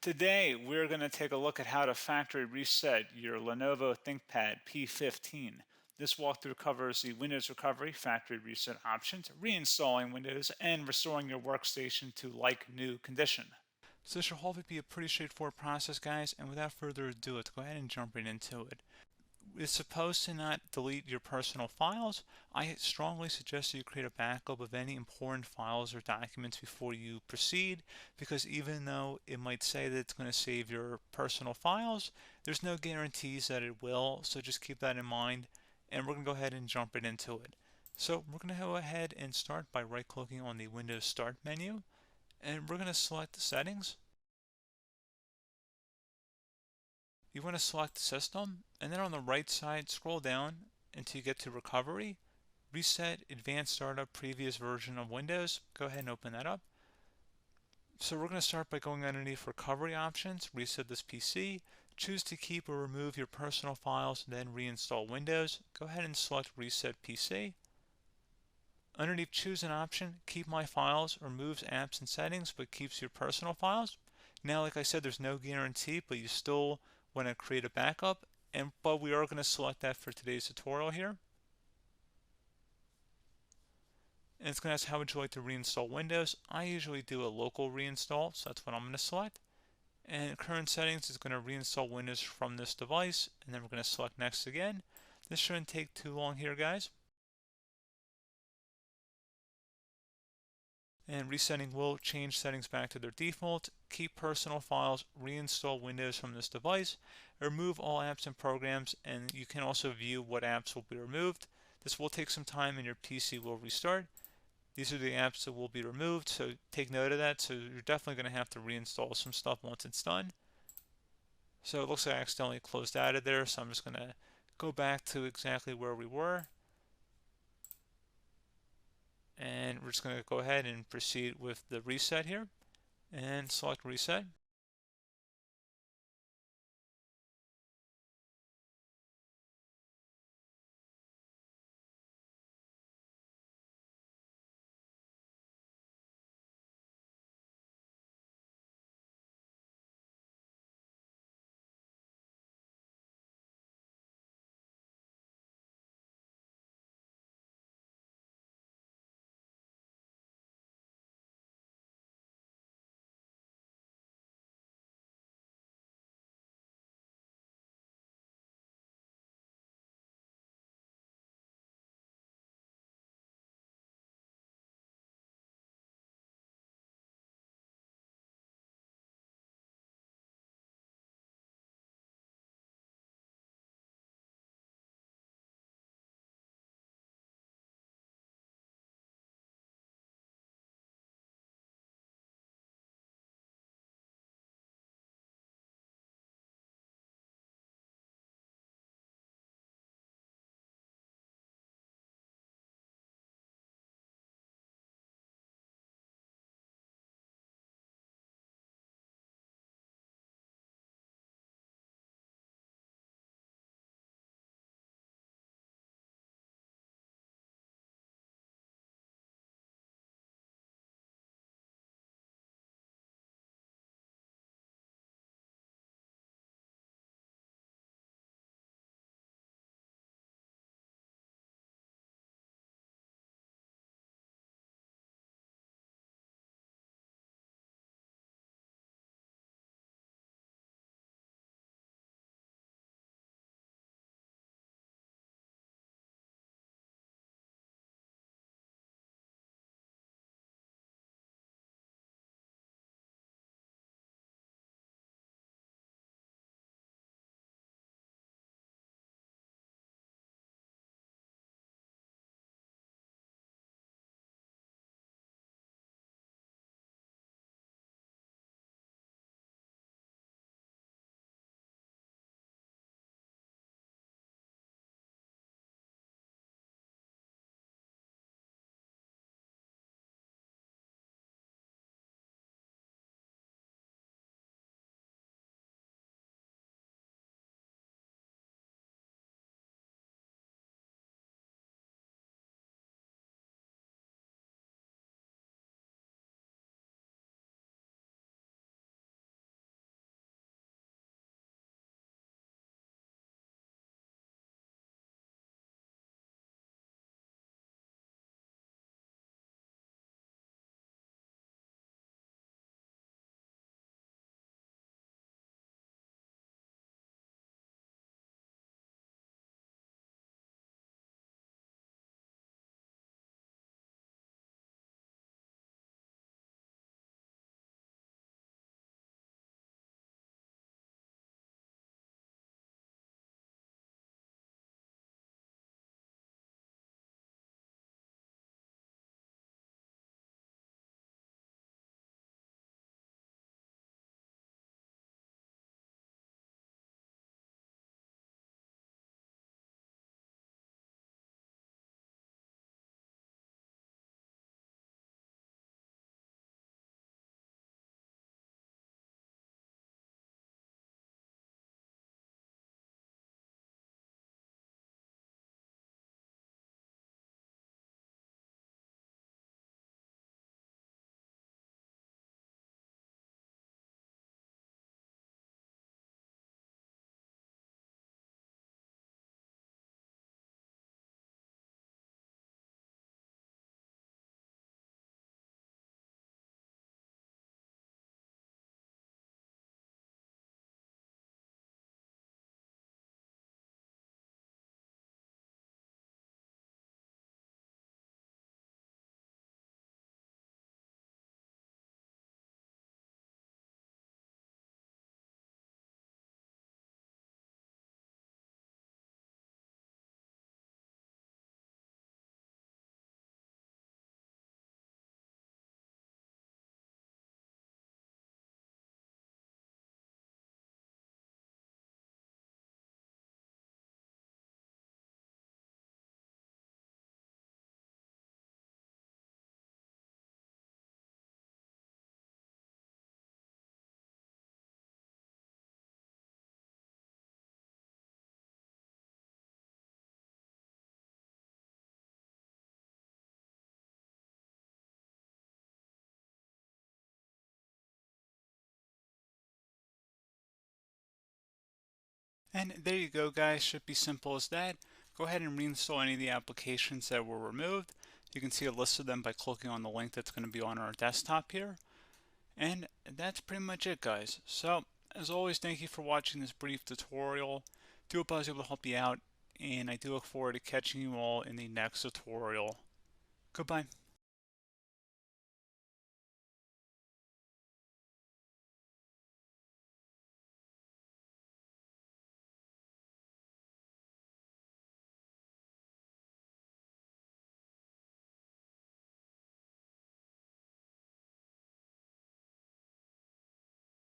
Today, we're going to take a look at how to factory reset your Lenovo ThinkPad P15. This walkthrough covers the Windows recovery, factory reset options, reinstalling Windows, and restoring your workstation to like new condition. So this should hopefully be a pretty straightforward process, guys, and without further ado, let's go ahead and jump right into it. It's supposed to not delete your personal files. I strongly suggest that you create a backup of any important files or documents before you proceed, because even though it might say that it's going to save your personal files, there's no guarantees that it will, so just keep that in mind, and we're going to go ahead and jump right into it. So we're going to go ahead and start by right-clicking on the Windows Start menu, and we're going to select Settings. You want to select System, and then on the right side, scroll down until you get to Recovery. Reset Advanced Startup Previous Version of Windows. Go ahead and open that up. So we're going to start by going underneath Recovery Options, reset this PC, choose to keep or remove your personal files, then reinstall Windows. Go ahead and select Reset PC. Underneath Choose an option, Keep My Files removes apps and settings but keeps your personal files. Now, like I said, there's no guarantee, but you still want to create a backup, but we are going to select that for today's tutorial here. And it's going to ask how would you like to reinstall Windows. I usually do a local reinstall, so that's what I'm going to select. And current settings is going to reinstall Windows from this device, and then we're going to select next again. This shouldn't take too long here, guys. And resetting will change settings back to their default, keep personal files, reinstall Windows from this device, remove all apps and programs, and you can also view what apps will be removed. This will take some time and your PC will restart. These are the apps that will be removed, so take note of that. So you're definitely going to have to reinstall some stuff once it's done. So it looks like I accidentally closed out of there, so I'm just going to go back to exactly where we were. And we're just going to go ahead and proceed with the reset here and select reset. And there you go, guys. Should be simple as that. Go ahead and reinstall any of the applications that were removed. You can see a list of them by clicking on the link that's going to be on our desktop here. And that's pretty much it, guys. So, as always, thank you for watching this brief tutorial. Do hope I was able to help you out, and I do look forward to catching you all in the next tutorial. Goodbye.